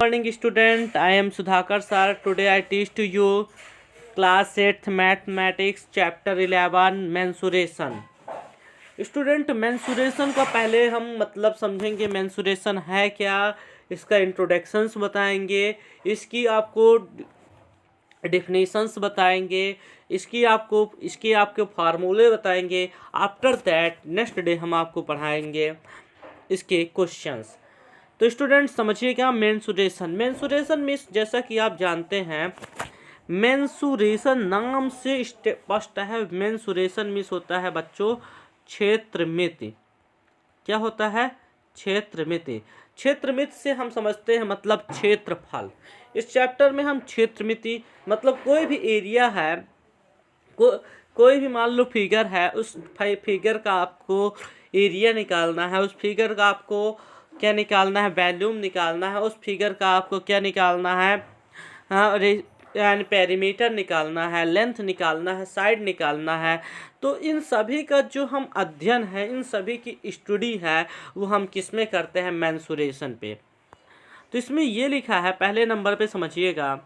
Morning student, I am Sudhakar sir. Today I teach to you class 8th mathematics chapter 11 mensuration. Student mensuration का पहले हम मतलब समझेंगे mensuration है क्या, इसका इंट्रोडक्शंस बताएंगे, इसकी आपको डिफिनीशंस बताएंगे, इसके आपके फार्मूले बताएंगे। आफ्टर दैट नेक्स्ट डे हम आपको पढ़ाएंगे इसके क्वेश्चंस। तो स्टूडेंट समझिए क्या मेंसुरेशन मीन्स, जैसा कि आप जानते हैं मेंसुरेशन नाम से स्पष्ट है। मेंसुरेशन मीन्स होता है बच्चों क्षेत्रमिति। क्या होता है? क्षेत्रमिति। क्षेत्रमिति से हम समझते हैं मतलब क्षेत्रफल। इस चैप्टर में हम क्षेत्रमिति मतलब कोई भी एरिया है, कोई भी मान लो फिगर है, उस फिगर का आपको एरिया निकालना है, उस फिगर का आपको क्या निकालना है? वॉल्यूम निकालना है। उस फिगर का आपको क्या निकालना है? यानी पेरीमीटर निकालना है, लेंथ निकालना है, साइड निकालना है। तो इन सभी का जो हम अध्ययन है, इन सभी की स्टडी है, वो हम किस में करते हैं? मेंसुरेशन पे। तो इसमें ये लिखा है पहले नंबर पे, समझिएगा।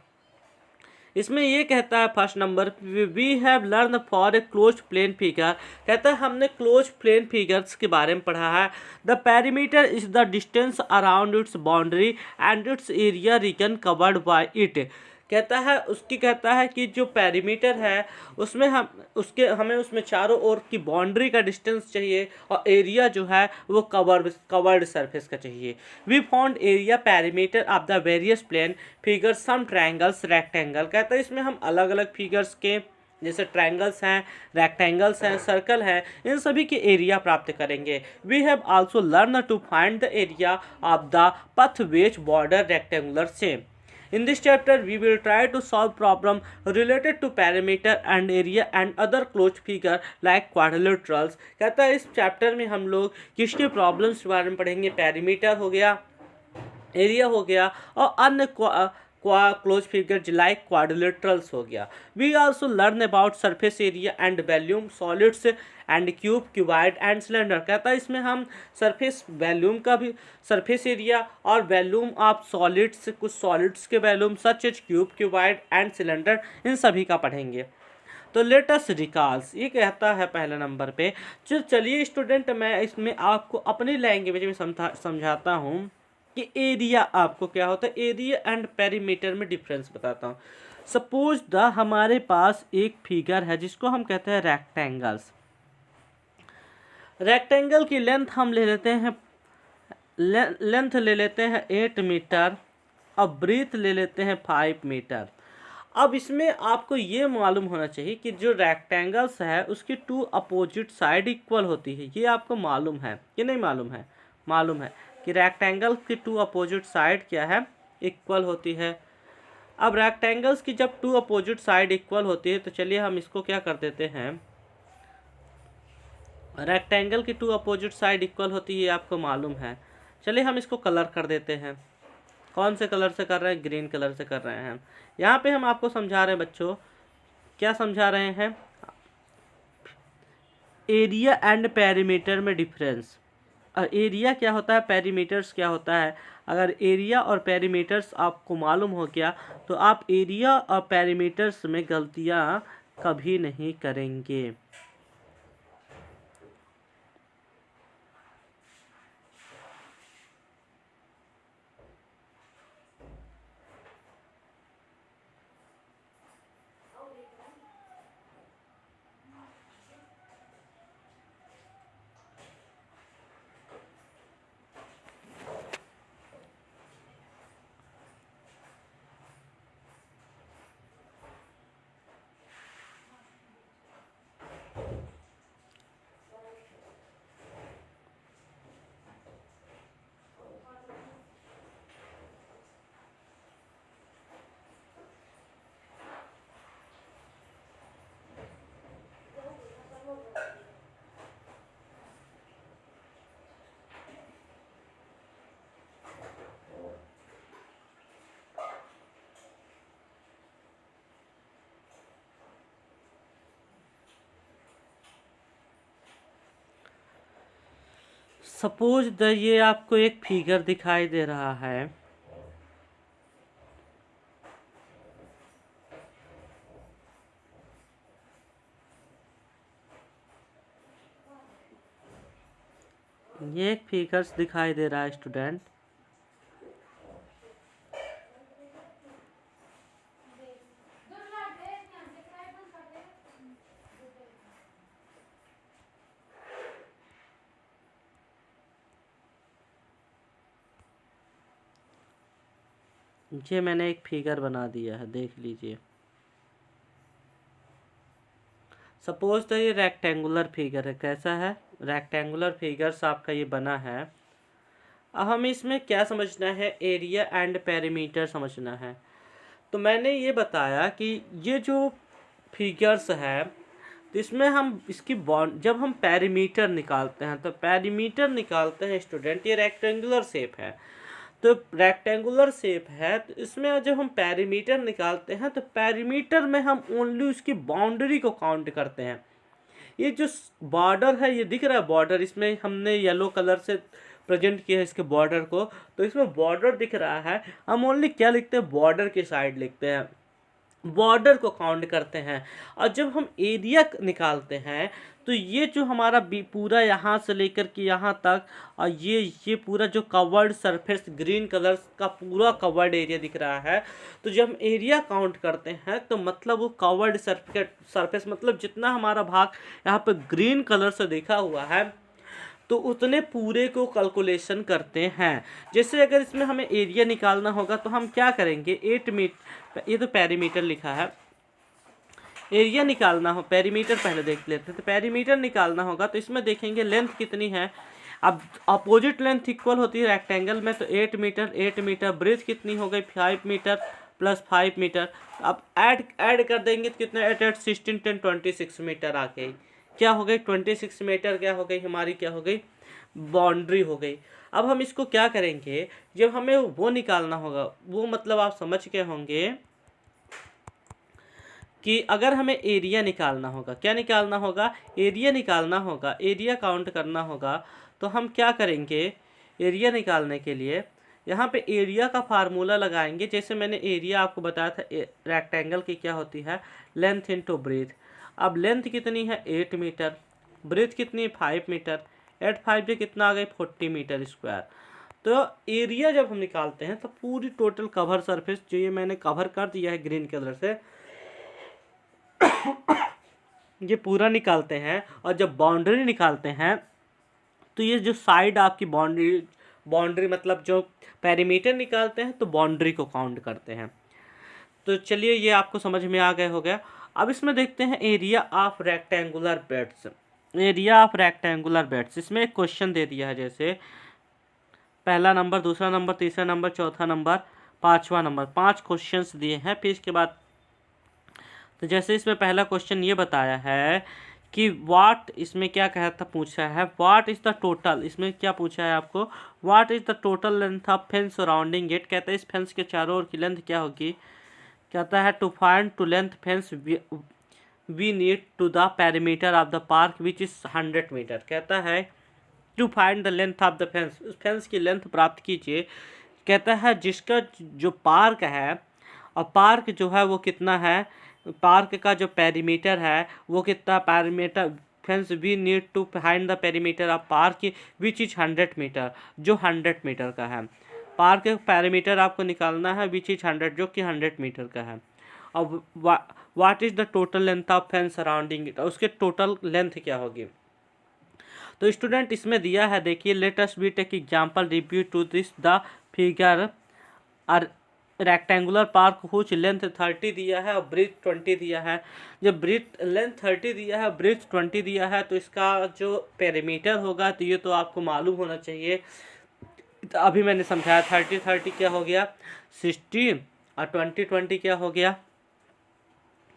इसमें ये कहता है first number, we have learn for a close plane figure. कहता है हमने क्लोज प्लेन फिगर्स के बारे में पढ़ा है। The perimeter is the distance around its boundary and its area region covered by it. कहता है कि जो पेरीमीटर है उसमें हमें उसमें चारों ओर की बाउंड्री का डिस्टेंस चाहिए और एरिया जो है वो कवर्ड सरफेस का चाहिए। We found area perimeter of the various plane figure some triangles rectangle. कहता है इसमें हम अलग अलग फिगर्स के, जैसे ट्रायंगल्स हैं, रेक्टेंगल्स हैं, सर्कल है, इन सभी के एरिया प्राप्त करेंगे। We have also learn to find the area of the path ways border rectangular same. In this chapter, we will try to solve problem related to perimeter and area and other closed figure like quadrilaterals। कहता है इस chapter में हम लोग किसके problems के बारे में पढ़ेंगे? पेरीमीटर हो गया, एरिया हो गया और अन्य क्लोज फिगर लाइक क्वाड्रिलेटरल्स हो गया। We also learn about surface area and volume solids and cube, cuboid and cylinder. कहता है इसमें हम सरफेस वॉल्यूम का भी, सरफेस एरिया और वॉल्यूम ऑफ सॉलिड्स, कुछ सॉलिड्स के volume such as cube, cuboid and cylinder, इन सभी का पढ़ेंगे। तो लेटेस्ट रिकॉल्स ये कहता है पहले नंबर पे। चलिए स्टूडेंट, मैं इसमें आपको अपनी लैंग्वेज में समझाता हूँ कि एरिया आपको क्या होता है, एरिया एंड पेरीमीटर में डिफरेंस बताता हूँ। सपोज द हमारे पास एक फिगर है जिसको हम कहते हैं रेक्टेंगल्स। रेक्टेंगल की लेंथ हम ले लेते हैं, लेंथ ले लेते हैं 8 मीटर और ब्रीथ ले लेते हैं 5 मीटर। अब इसमें आपको ये मालूम होना चाहिए कि जो रेक्टेंगल्स है उसकी 2 अपोजिट साइड इक्वल होती है। ये आपको मालूम है कि नहीं मालूम है? मालूम है कि रेक्टेंगल की 2 अपोजिट साइड क्या है? इक्वल होती है। अब रेक्टेंगल्स की जब 2 अपोजिट साइड इक्वल होती है तो चलिए हम इसको क्या कर देते हैं, रेक्टेंगल की 2 अपोजिट साइड इक्वल होती है, आपको मालूम है। चलिए हम इसको कलर कर देते हैं। कौन से कलर से कर रहे हैं? ग्रीन कलर से कर रहे हैं। यहाँ पे हम आपको समझा रहे हैं बच्चों, क्या समझा रहे हैं? एरिया एंड पेरीमीटर में डिफरेंस। एरिया क्या होता है, पेरीमीटर्स क्या होता है। अगर एरिया और पेरीमीटर्स आपको मालूम हो गया तो आप एरिया और पेरीमीटर्स में गलतियाँ कभी नहीं करेंगे। सपोज द ये आपको एक फिगर दिखाई दे रहा है। ये एक फिगर्स दिखाई दे रहा है स्टूडेंट। ये मैंने एक फिगर बना दिया है, देख लीजिए। सपोज तो ये रेक्टेंगुलर फिगर है। कैसा है? रेक्टेंगुलर फिगर्स आपका ये बना है। अब हमें इसमें क्या समझना है? एरिया एंड पेरीमीटर समझना है। तो मैंने ये बताया कि ये जो फिगर्स है, तो इसमें हम इसकी बॉन्ड जब हम पेरीमीटर निकालते हैं, तो पेरीमीटर निकालते हैं स्टूडेंट, ये रेक्टेंगुलर शेप है। तो रेक्टेंगुलर शेप है, तो इसमें जब हम पेरीमीटर निकालते हैं, तो पेरीमीटर में हम ओनली उसकी बाउंड्री को काउंट करते हैं। ये जो बॉर्डर है, ये दिख रहा है बॉर्डर, इसमें हमने येलो कलर से प्रेजेंट किया है इसके बॉर्डर को। तो इसमें बॉर्डर दिख रहा है, हम ओनली क्या लिखते हैं? बॉर्डर की साइड लिखते हैं, बॉर्डर को काउंट करते हैं। और जब हम एरिया निकालते हैं, तो ये जो हमारा पूरा यहाँ से लेकर के यहाँ तक, और ये पूरा जो कवर्ड सरफेस ग्रीन कलर का पूरा कवर्ड एरिया दिख रहा है, तो जब हम एरिया काउंट करते हैं, तो मतलब वो कवर्ड सरफेस मतलब जितना हमारा भाग यहाँ पे ग्रीन कलर से देखा हुआ है, तो उतने पूरे को कैलकुलेशन करते हैं। जैसे अगर इसमें हमें एरिया निकालना होगा, तो हम क्या करेंगे? 8 मीटर, ये तो पेरीमीटर लिखा है, एरिया निकालना हो, पेरीमीटर पहले देख लेते हैं। तो पेरीमीटर निकालना होगा, तो इसमें देखेंगे लेंथ कितनी है। अब अपोजिट लेंथ इक्वल होती है रेक्टेंगल में, तो 8 मीटर, 8 मीटर। ब्रेथ कितनी हो गई? 5 मीटर प्लस 5 मीटर। अब ऐड कर देंगे तो कितना? 8 8 16 10 26 मीटर आ गई। क्या हो गई? 26 मीटर क्या हो गई हमारी? क्या हो गई? बाउंड्री हो गई। अब हम इसको क्या करेंगे? जब हमें वो निकालना होगा, वो मतलब आप समझ के होंगे कि अगर हमें एरिया निकालना होगा, क्या निकालना होगा? एरिया निकालना होगा, एरिया काउंट करना होगा। तो हम क्या करेंगे? एरिया निकालने के लिए यहाँ पे एरिया का फार्मूला लगाएंगे। जैसे मैंने एरिया आपको बताया था, रेक्टेंगल की क्या होती है? Length into breadth. अब लेंथ कितनी है? 8 मीटर। ब्रेथ कितनी है? 5 मीटर। 8 5 से कितना आ गई? 40 मीटर स्क्वायर। तो एरिया जब हम निकालते हैं, तो पूरी टोटल कवर सरफेस जो ये मैंने कवर कर दिया है ग्रीन कलर से, ये पूरा निकालते हैं। और जब बाउंड्री निकालते हैं, तो ये जो साइड आपकी बाउंड्री मतलब जो पेरीमीटर निकालते हैं, तो बाउंड्री को काउंट करते हैं। तो चलिए, ये आपको समझ में आ गया हो गया। अब इसमें देखते हैं area of rectangular beds. Area of rectangular beds, इसमें एक क्वेश्चन दे दिया है, जैसे पहला नंबर, दूसरा नंबर, तीसरा नंबर, चौथा नंबर, पांचवा नंबर, 5 क्वेश्चंस दिए हैं। फिर इसके बाद तो जैसे इसमें पहला क्वेश्चन ये बताया है कि व्हाट, इसमें क्या कहता पूछा है? व्हाट इज द टोटल, इसमें क्या पूछा है आपको? What is the total length of fence surrounding it. कहता है इस फेंस के चारों ओर की लेंथ क्या होगी? कहता है to find to length fence we need to the perimeter of the park which is 100 metre. कहता है to find the length of the fence, उस फेंस की लेंथ प्राप्त कीजिए। कहता है जिसका जो पार्क है, और पार्क जो है वो कितना है? पार्क का जो पेरीमीटर है वो कितना? Perimeter fence we need to find the perimeter of park which is 100 metre, जो 100 मीटर का है। पार्क का पेरीमीटर आपको निकालना है विच इज 100, जो कि 100 मीटर का है। अब what is the total length of fence surrounding it, उसके टोटल लेंथ क्या होगी? तो स्टूडेंट इसमें दिया है, देखिए, let us be take example review to this the figure are rectangular park whose length 30 दिया है और ब्रेथ 20 दिया है। जब ब्रेथ लेंथ 30 दिया है, ब्रेथ 20 दिया है, तो इसका जो पेरीमीटर होगा, तो ये तो आपको मालूम होना चाहिए। तो अभी मैंने समझाया 30 30 क्या हो गया? 60, और 20 20 क्या हो गया?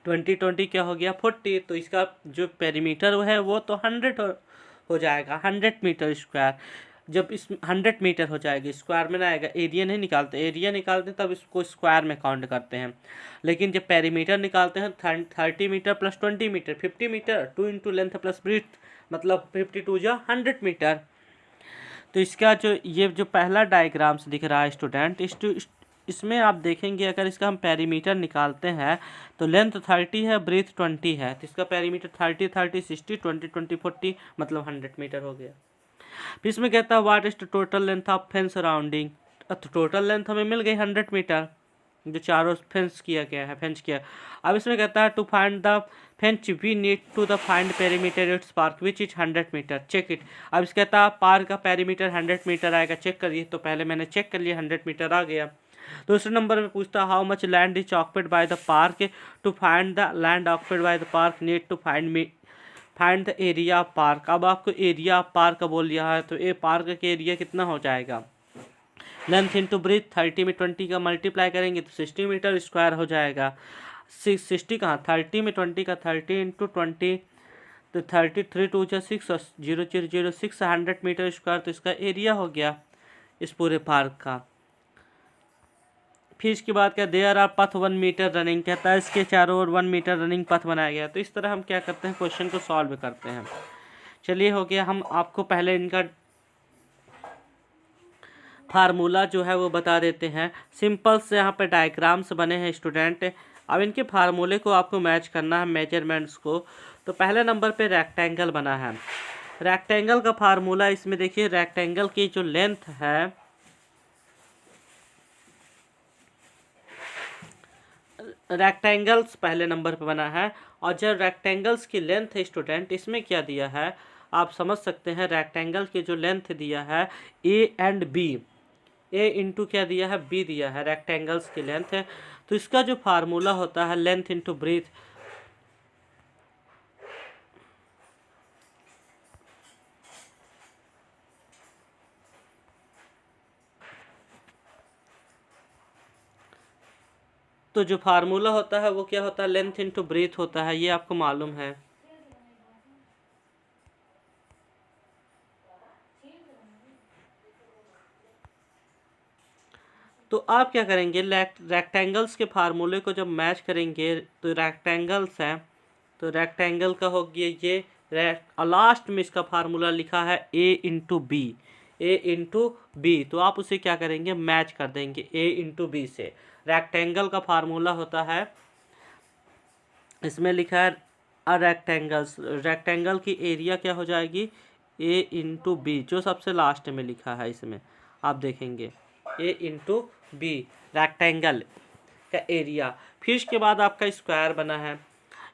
20 20 क्या हो गया? 40। तो इसका जो पेरीमीटर है वो तो 100 हो जाएगा, 100 मीटर स्क्वायर। जब इस 100 मीटर हो जाएगी, स्क्वायर में ना आएगा। एरिया नहीं निकालते, एरिया निकालते तब इसको स्क्वायर में काउंट करते हैं। लेकिन जब पेरीमीटर निकालते हैं, 30 metre plus 20 metre 50 metre, 2 into length plus breadth, मतलब 52 जा 100 मीटर। तो इसका जो ये जो पहला डायग्राम्स दिख रहा है स्टूडेंट, इसमें आप देखेंगे अगर इसका हम पेरीमीटर निकालते हैं, तो लेंथ 30 है, ब्रेथ 20 है, तो इसका पेरीमीटर 30 30 60 20 20 40 मतलब 100 मीटर हो गया। फिर इसमें कहता है what is the total length of fence surrounding. तो टोटल लेंथ हमें मिल गई 100 मीटर, जो चारों फेंस किया गया है, फेंस किया। अब इसमें कहता है to find the fence we need to the find perimeter its park which is 100 metre, check it. अब इस कहता है पार्क का पेरीमीटर 100 मीटर आएगा, चेक करिए। तो पहले मैंने चेक कर लिया, 100 मीटर आ गया। दूसरे नंबर में पूछता how much land is occupied by the park, to find the land occupied by the park need to find the area of park. अब आपको एरिया ऑफ पार्क का बोल दिया है, तो ये पार्क का एरिया कितना हो जाएगा, लेंथ इंटू ब्रीथ, 30 में 20 का मल्टीप्लाई करेंगे तो 60 मीटर स्क्वायर हो जाएगा। 60 कहाँ, 30 में 20 का 30 इंटू 20 तो 33 टू जा 6 और 0 0 0 6 100 मीटर स्क्वायर, तो इसका एरिया हो गया इस पूरे पार्क का। फिर इसके बाद क्या, देयर आर पथ 1 मीटर रनिंग, कहता है इसके चारों ओर 1 मीटर रनिंग पथ बनाया गया। तो इस तरह हम क्या करते हैं, क्वेश्चन को सॉल्व करते हैं। चलिए हो गया। हम आपको पहले इनका फार्मूला जो है वो बता देते हैं। सिंपल से यहाँ पे डायग्राम्स बने हैं स्टूडेंट। अब इनके फार्मूले को आपको मैच करना है मेजरमेंट्स को। तो पहले नंबर पे रेक्टेंगल बना है। रेक्टेंगल का फार्मूला इसमें देखिए, रेक्टेंगल की जो लेंथ है, रेक्टेंगल्स पहले नंबर पे बना है। और जब रेक्टेंगल्स की लेंथ है स्टूडेंट, इसमें क्या दिया है आप समझ सकते हैं। रेक्टेंगल की जो लेंथ दिया है A and B, A into क्या दिया है, बी दिया है, रेक्टेंगल्स की लेंथ है। तो इसका जो फार्मूला होता है लेंथ इंटू ब्रीथ, तो जो फार्मूला होता है वो क्या होता है, लेंथ इंटू ब्रीथ होता है, ये आपको मालूम है। तो आप क्या करेंगे, रेक्टेंगल्स के फार्मूले को जब मैच करेंगे, तो रेक्टेंगल्स हैं, तो रेक्टेंगल का हो गया ये, लास्ट में इसका फार्मूला लिखा है ए into B, A into B. तो आप उसे क्या करेंगे, मैच कर देंगे ए इंटू बी से। रेक्टेंगल का फार्मूला होता है, इसमें लिखा है रेक्टेंगल्स, रेक्टेंगल की एरिया क्या हो जाएगी, ए इंटू बी, जो सबसे लास्ट में लिखा है इसमें आप देखेंगे ए इंटू बी, रेक्टेंगल का एरिया। फिर इसके बाद आपका स्क्वायर बना है।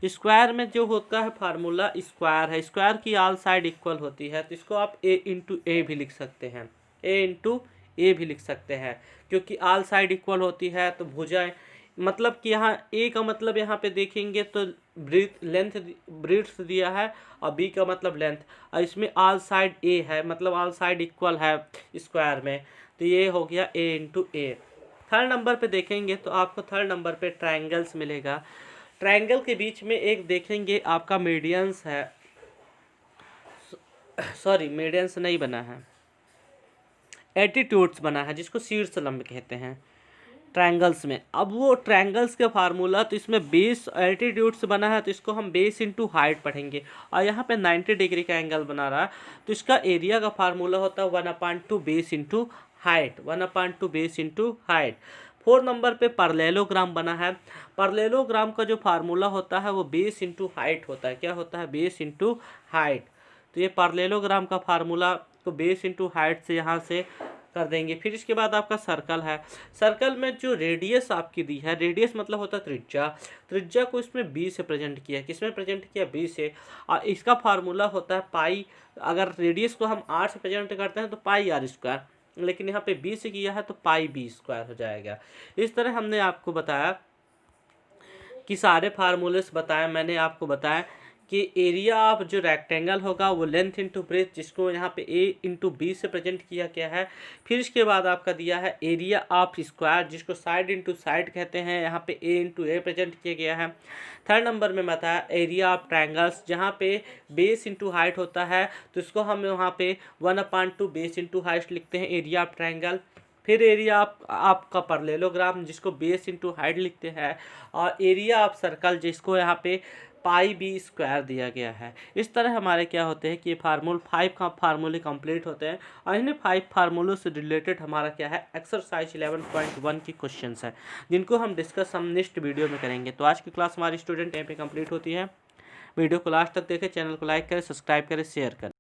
स्क्वायर में जो होता है फार्मूला स्क्वायर है, स्क्वायर की ऑल साइड इक्वल होती है, तो इसको आप ए इंटू ए भी लिख सकते हैं, ए इंटू ए भी लिख सकते हैं, क्योंकि ऑल साइड इक्वल होती है। तो भुजाएं मतलब कि यहाँ ए का मतलब यहाँ पे देखेंगे तो ब्रीथ लेंथ ब्रीथ दिया है, और बी का मतलब लेंथ, और इसमें ऑल साइड ए है, मतलब ऑल साइड इक्वल है स्क्वायर में। तो ये हो गया ए इंटू ए। थर्ड नंबर पे देखेंगे तो आपको थर्ड नंबर पे ट्रायंगल्स मिलेगा। ट्रायंगल के बीच में एक देखेंगे आपका मीडियंस है, सॉरी मीडियंस नहीं बना है, एटीट्यूड्स बना है, जिसको शीर्ष लंब कहते हैं ट्रायंगल्स में। अब वो ट्रायंगल्स का फार्मूला, तो इसमें बेस एल्टीट्यूड से बना है, तो इसको हम बेस इंटू हाइट पढ़ेंगे। और यहाँ पे 90 डिग्री का एंगल बना रहा है, तो इसका एरिया का फार्मूला होता है 1/2 base into height, 1/2 base into height. 4 number पे पैरेललोग्राम बना है। पैरेललोग्राम का जो फार्मूला होता है वो बेस इंटू हाइट होता है, क्या होता है, बेस इंटू हाइट। तो ये पैरेललोग्राम का फार्मूला तो बेस इंटू हाइट से यहाँ से कर देंगे। फिर इसके बाद आपका सर्कल है। सर्कल में जो रेडियस आपकी दी है, रेडियस मतलब होता है त्रिज्या, त्रिज्या को इसमें बी से प्रेजेंट किया, किसमें प्रेजेंट किया, बी से। और इसका फार्मूला होता है पाई, अगर रेडियस को हम आर से प्रेजेंट करते हैं तो पाई आर स्क्वायर, लेकिन यहाँ पे बी से किया है तो पाई बी स्क्वायर हो जाएगा। इस तरह हमने आपको बताया कि सारे फार्मूलेस बताए, मैंने आपको बताया कि एरिया ऑफ जो रेक्टेंगल होगा वो लेंथ इंटू ब्रेथ, जिसको यहाँ पे ए इंटू बी से प्रेजेंट किया गया है। फिर इसके बाद आपका दिया है एरिया ऑफ स्क्वायर, जिसको साइड इंटू साइड कहते हैं, यहाँ पे ए इंटू ए प्रेजेंट किया गया है। थर्ड नंबर में बताया एरिया ऑफ ट्रायंगल्स, जहाँ पे बेस इंटू हाइट होता है, तो इसको हम वहाँ पे 1/2 बेस इंटू हाइट लिखते हैं, एरिया ऑफ ट्रायंगल। फिर एरिया आपका पैरेललोग्राम, जिसको बेस इंटू हाइट लिखते हैं, और एरिया ऑफ सर्कल, जिसको यहाँ पे पाई बी स्क्वायर दिया गया है। इस तरह हमारे क्या होते हैं कि 5 फार्मूले कंप्लीट होते हैं, और इन्हें 5 फार्मूलों से रिलेटेड हमारा क्या है, एक्सरसाइज 11.1 की क्वेश्चंस है, जिनको हम डिस्कस हम नेक्स्ट वीडियो में करेंगे। तो आज की क्लास हमारी स्टूडेंट यहाँ पे कंप्लीट होती है। वीडियो को लास्ट तक देखें, चैनल को लाइक करें, सब्सक्राइब करें, शेयर करें।